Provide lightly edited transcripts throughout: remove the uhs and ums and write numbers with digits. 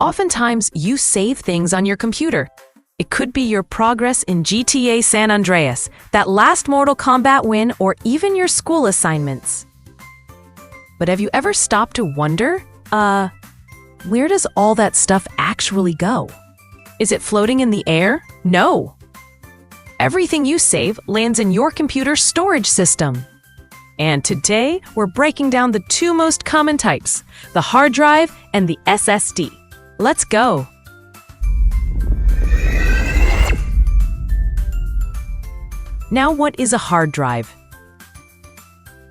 Oftentimes, you save things on your computer. It could be your progress in GTA San Andreas, that last Mortal Kombat win, or even your school assignments. But have you ever stopped to wonder, where does all that stuff actually go? Is it floating in the air? No. Everything you save lands in your computer's storage system. And today, we're breaking down the two most common types, the hard drive and the SSD. Let's go. Now, what is a hard drive?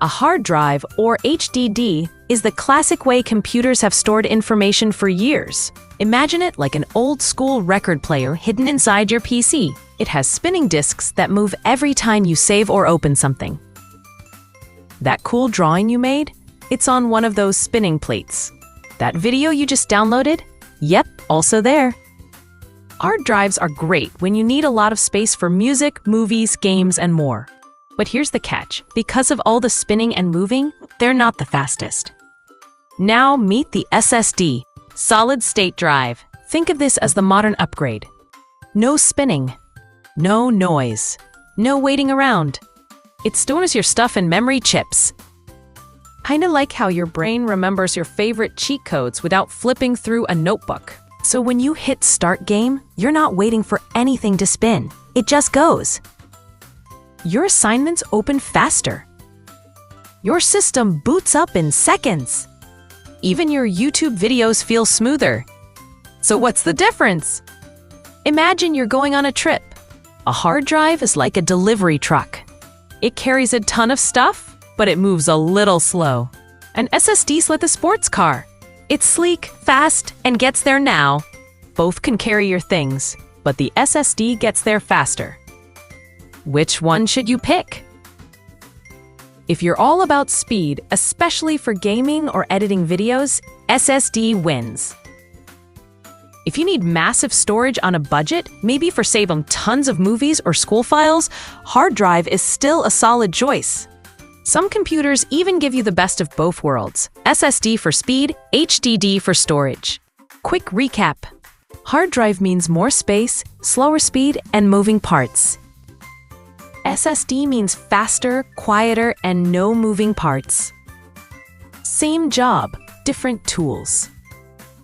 A hard drive, or HDD, is the classic way computers have stored information for years. Imagine it like an old-school record player hidden inside your PC. It has spinning disks that move every time you save or open something. That cool drawing you made? It's on one of those spinning plates. That video you just downloaded? Yep, also there. Hard drives are great when you need a lot of space for music, movies, games, and more. But here's the catch. Because of all the spinning and moving, they're not the fastest. Now meet the SSD, solid-state drive. Think of this as the modern upgrade. No spinning, no noise, no waiting around. It stores your stuff in memory chips. Kinda like how your brain remembers your favorite cheat codes without flipping through a notebook. So when you hit Start Game, you're not waiting for anything to spin. It just goes. Your assignments open faster. Your system boots up in seconds. Even your YouTube videos feel smoother. So what's the difference? Imagine you're going on a trip. A hard drive is like a delivery truck. It carries a ton of stuff, but it moves a little slow. An SSD's like a sports car. It's sleek, fast, and gets there now. Both can carry your things, but the SSD gets there faster. Which one should you pick? If you're all about speed, especially for gaming or editing videos, SSD wins. If you need massive storage on a budget, maybe for saving tons of movies or school files, hard drive is still a solid choice. Some computers even give you the best of both worlds: SSD for speed, HDD for storage. Quick recap. Hard drive means more space, slower speed, and moving parts. SSD means faster, quieter, and no moving parts. Same job, different tools.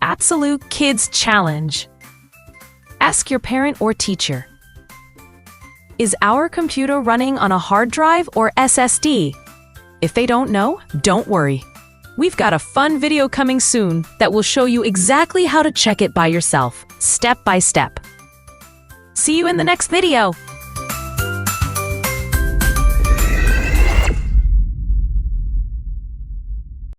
Absolute Kids Challenge. Ask your parent or teacher. Is our computer running on a hard drive or SSD? If they don't know, don't worry. We've got a fun video coming soon that will show you exactly how to check it by yourself, step by step. See you in the next video.